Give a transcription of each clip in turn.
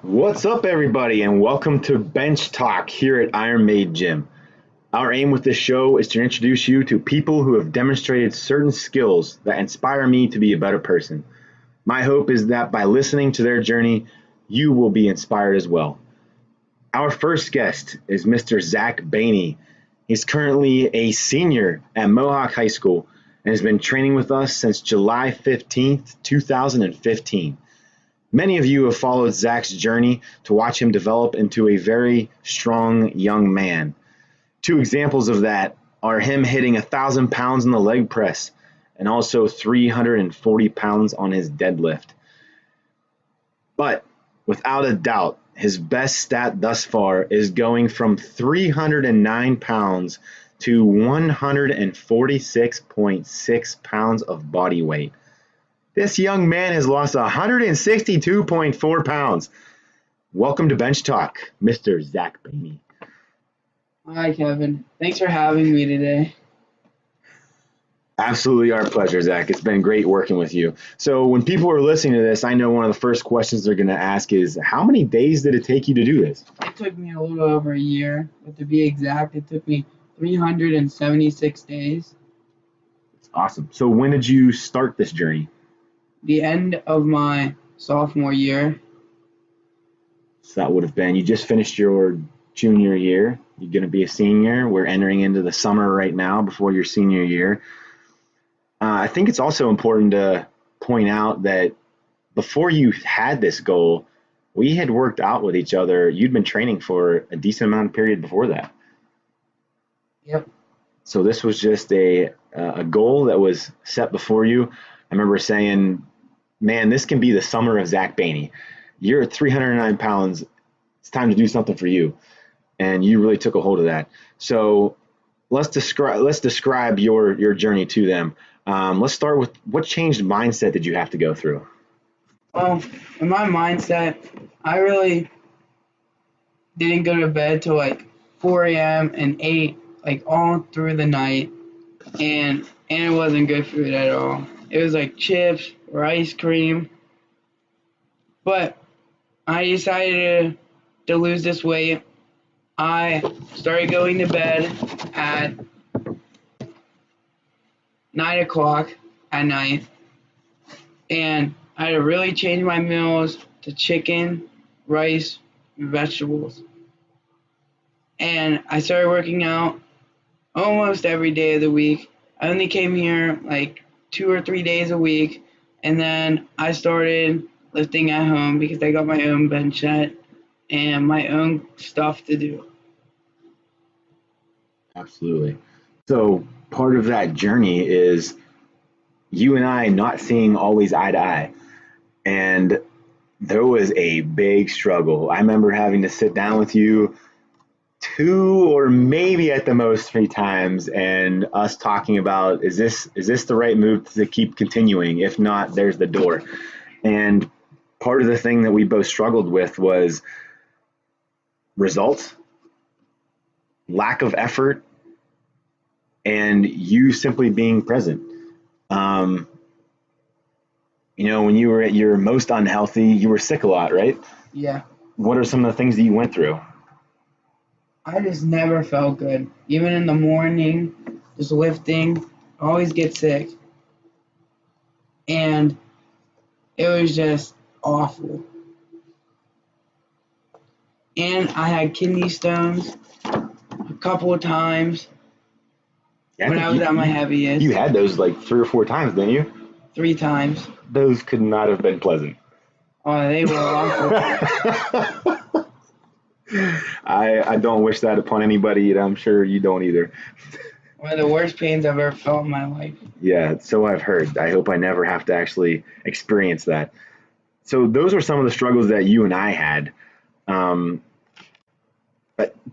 What's up, everybody, and welcome to Bench Talk here at Iron Maid Gym. Our aim with this show is to introduce you to people who have demonstrated certain skills that inspire me to be a better person. My hope is that by listening to their journey, you will be inspired as well. Our first guest is Mr. Zach Baney. He's currently a senior at Mohawk High School and has been training with us since July 15th, 2015. Many of you have followed Zach's journey to watch him develop into a very strong young man. Two examples of that are him hitting 1,000 pounds in the leg press and also 340 pounds on his deadlift. But without a doubt, his best stat thus far is going from 309 pounds to 146.6 pounds of body weight. This young man has lost 162.4 pounds. Welcome to Bench Talk, Mr. Zach Baney. Hi, Kevin. Thanks for having me today. Absolutely our pleasure, Zach. It's been great working with you. So when people are listening to this, I know one of the first questions they're going to ask is, how many days did it take you to do this? It took me a little over a year, but to be exact, it took me 376 days. It's awesome. So when did you start this journey? The end of my sophomore year. So that would have been, you just finished your junior year. You're going to be a senior. We're entering into the summer right now before your senior year. I think it's also important to point out that before you had this goal, we had worked out with each other. You'd been training for a decent amount of period before that. Yep. So this was just a goal that was set before you. I remember saying, man, this can be the summer of Zach Baney. You're at 309 pounds. It's time to do something for you. And you really took a hold of that. So let's describe your journey to them. Let's start with, what changed mindset did you have to go through? Well, in my mindset, I really didn't go to bed till like 4 a.m. and ate like all through the night. And it wasn't good food at all. It was like chips or ice cream. But I decided to lose this weight. I started going to bed at 9 o'clock at night. And I had to really change my meals to chicken, rice, and vegetables. And I started working out almost every day of the week. I only came here like 2 or 3 days a week, and then I started lifting at home because I got my own bench set and my own stuff to do. Absolutely. So part of that journey is you and I not seeing always eye to eye. And there was a big struggle. I remember having to sit down with you 2 or maybe at the most 3 times and us talking about, is this the right move to keep continuing? If not, there's the door. And part of the thing that we both struggled with was results, lack of effort, and you simply being present. When you were at your most unhealthy, you were sick a lot, right? Yeah. What are some of the things that you went through? I just never felt good. Even in the morning, just lifting, I always get sick. And it was just awful. And I had kidney stones a couple of times when I was at my heaviest. You had those like 3 or 4 times, didn't you? 3 times. Those could not have been pleasant. Oh, they were awful. I don't wish that upon anybody, and I'm sure you don't either. One of the worst pains I've ever felt in my life. Yeah, so I've heard. I hope I never have to actually experience that. So those are some of the struggles that you and I had. But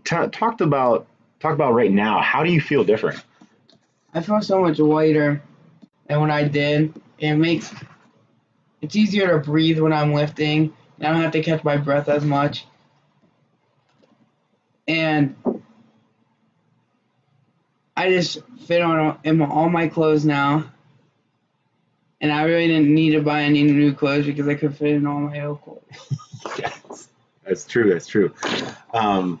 talk about right now. How do you feel different? I feel so much lighter than when I did. It's easier to breathe when I'm lifting. I don't have to catch my breath as much. And I just fit in all my clothes now. And I really didn't need to buy any new clothes because I could fit in all my old clothes. Yes. That's true. That's true. Um,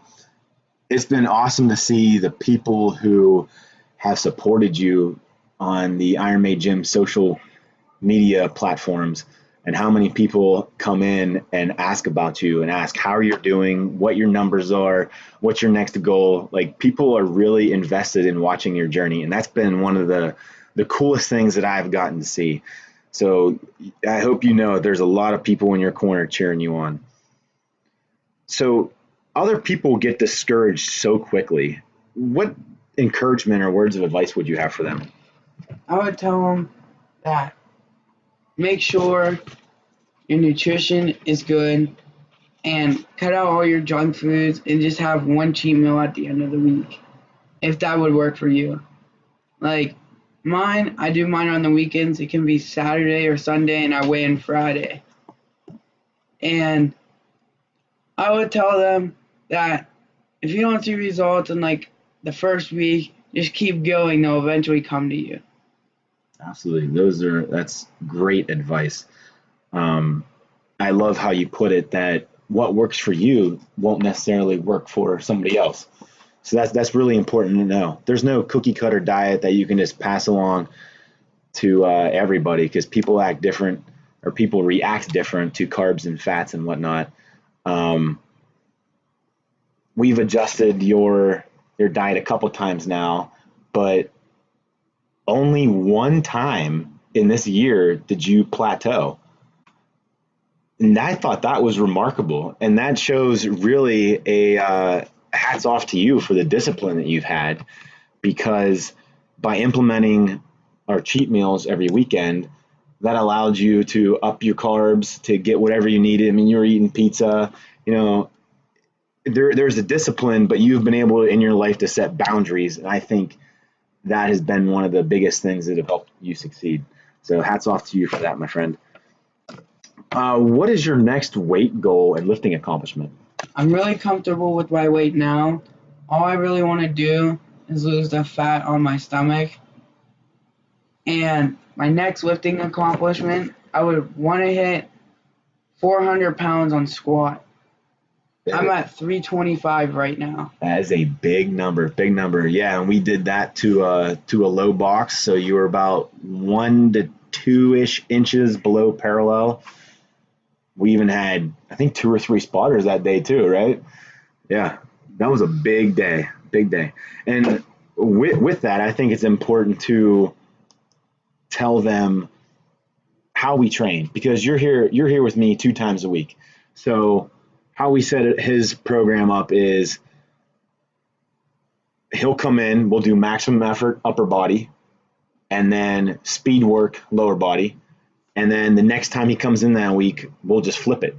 it's been awesome to see the people who have supported you on the Iron Maid Gym social media platforms, and how many people come in and ask about you and ask how you're doing, what your numbers are, what's your next goal. Like, people are really invested in watching your journey, and that's been one of the coolest things that I've gotten to see. So I hope you know there's a lot of people in your corner cheering you on. So other people get discouraged so quickly. What encouragement or words of advice would you have for them? I would tell them that make sure your nutrition is good and cut out all your junk foods and just have one cheat meal at the end of the week, if that would work for you. Like mine, I do mine on the weekends. It can be Saturday or Sunday, and I weigh in Friday. And I would tell them that if you don't see results in like the first week, just keep going. They'll eventually come to you. Absolutely. That's great advice. I love how you put it, that what works for you won't necessarily work for somebody else. So that's really important to know. There's no cookie cutter diet that you can just pass along to everybody, because people act different, or people react different to carbs and fats and whatnot. We've adjusted your diet a couple times now, but only one time in this year did you plateau. And I thought that was remarkable. And that shows really a hats off to you for the discipline that you've had, because by implementing our cheat meals every weekend, that allowed you to up your carbs to get whatever you needed. I mean, you were eating pizza, there's a discipline, but you've been able in your life to set boundaries. And I think that has been one of the biggest things that have helped you succeed. So hats off to you for that, my friend. What is your next weight goal and lifting accomplishment? I'm really comfortable with my weight now. All I really want to do is lose the fat on my stomach. And my next lifting accomplishment, I would want to hit 400 pounds on squat. I'm at 325 right now. That is a big number, big number. Yeah, and we did that to a low box, so you were about 1 to 2-ish inches below parallel. We even had, I think, 2 or 3 spotters that day too, right? Yeah, that was a big day, big day. And with that, I think it's important to tell them how we train, because you're here with me 2 times a week. So how we set his program up is he'll come in, we'll do maximum effort upper body, and then speed work lower body. And then the next time he comes in that week, we'll just flip it.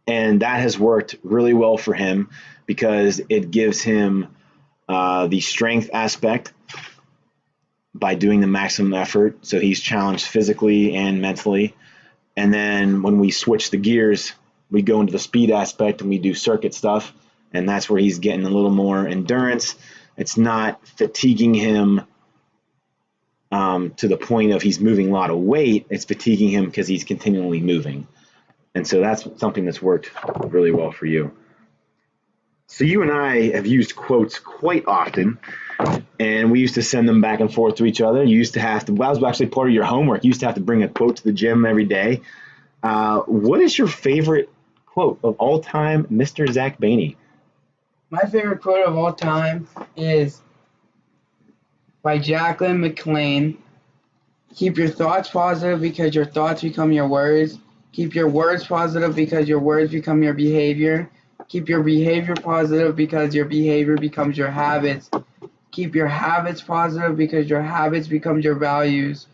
And that has worked really well for him, because it gives him the strength aspect by doing the maximum effort. So he's challenged physically and mentally. And then when we switch the gears, we go into the speed aspect and we do circuit stuff. And that's where he's getting a little more endurance. It's not fatiguing him to the point of he's moving a lot of weight. It's fatiguing him because he's continually moving. And so that's something that's worked really well for you. So you and I have used quotes quite often, and we used to send them back and forth to each other. You used to have to, well, that was actually part of your homework. You used to have to bring a quote to the gym every day. What is your favorite quote of all time, Mr. Zach Baney? My favorite quote of all time is by Jacqueline McLean. Keep your thoughts positive, because your thoughts become your words. Keep your words positive, because your words become your behavior. Keep your behavior positive, because your behavior becomes your habits. Keep your habits positive, because your habits become your values.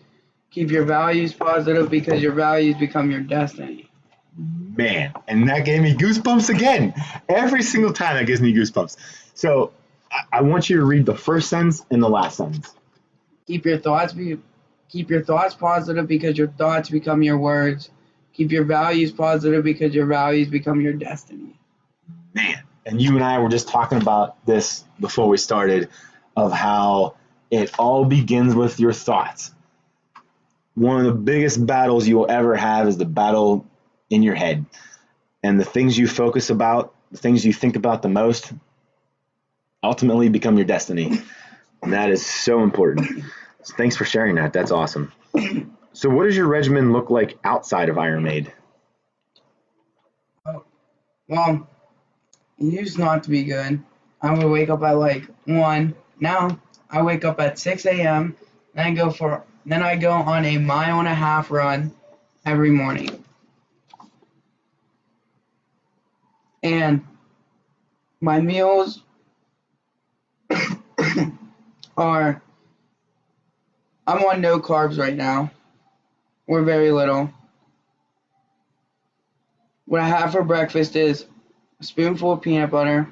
Keep your values positive, because your values become your destiny. Man, and that gave me goosebumps again. Every single time that gives me goosebumps. So I want you to read the first sentence and the last sentence. Keep your thoughts positive, because your thoughts become your words. Keep your values positive, because your values become your destiny. Man, and you and I were just talking about this before we started, of how it all begins with your thoughts. One of the biggest battles you will ever have is the battle in your head. And the things you focus about, the things you think about the most, ultimately become your destiny. And that is so important. So thanks for sharing that. That's awesome. So what does your regimen look like outside of Iron Maid? Oh, well, it used not to be good. I would wake up at like 1. Now I wake up at 6 a.m. Then I go on a 1.5 mile run every morning. And my meals are, I'm on no carbs right now, or very little. What I have for breakfast is a spoonful of peanut butter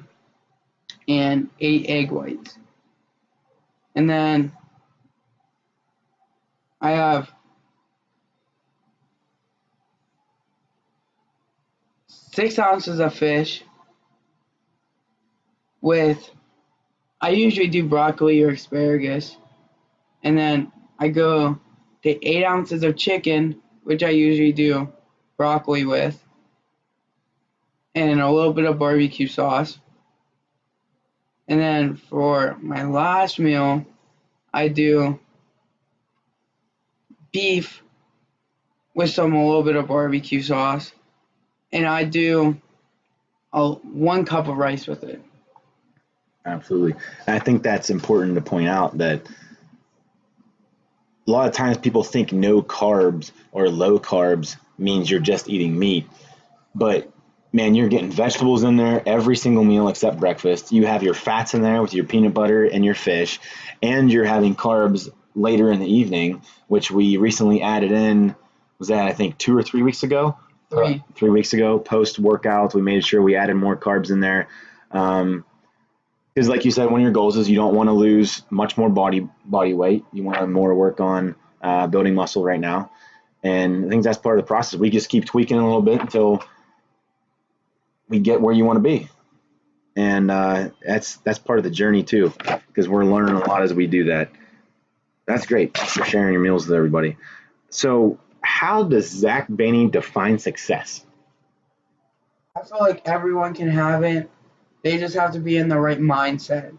and 8 egg whites. And then I have 6 ounces of fish with, I usually do broccoli or asparagus. And then I go to 8 ounces of chicken, which I usually do broccoli with, and a little bit of barbecue sauce. And then for my last meal, I do beef with a little bit of barbecue sauce, and I do 1 cup of rice with it. Absolutely. And I think that's important to point out that a lot of times people think no carbs or low carbs means you're just eating meat. But man, you're getting vegetables in there every single meal except breakfast. You have your fats in there with your peanut butter and your fish, and you're having carbs later in the evening, which we recently added in. Was that, I think, 2 or 3 weeks ago? 3. 3 weeks ago, post workout, we made sure we added more carbs in there. Because like you said, one of your goals is you don't want to lose much more body weight. You want to more work on building muscle right now. And I think that's part of the process. We just keep tweaking a little bit until we get where you want to be. And that's part of the journey too, because we're learning a lot as we do that. That's great. Thanks for sharing your meals with everybody. So how does Zach Baney define success? I feel like everyone can have it. They just have to be in the right mindset.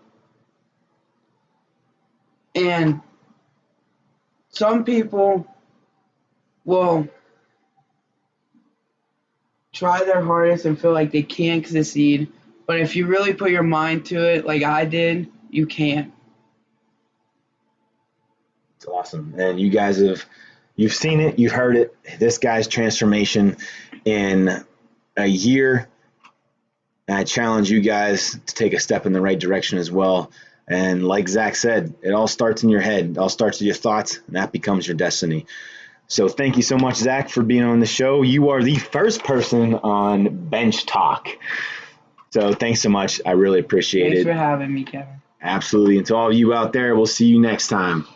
And some people will try their hardest and feel like they can't succeed. But if you really put your mind to it, like I did, you can. It's awesome. And you guys you've seen it, you've heard it. This guy's transformation in a year. And I challenge you guys to take a step in the right direction as well. And like Zach said, it all starts in your head. It all starts with your thoughts, and that becomes your destiny. So thank you so much, Zach, for being on the show. You are the first person on Bench Talk. So thanks so much. I really appreciate it. Thanks for having me, Kevin. Absolutely. And to all of you out there, we'll see you next time.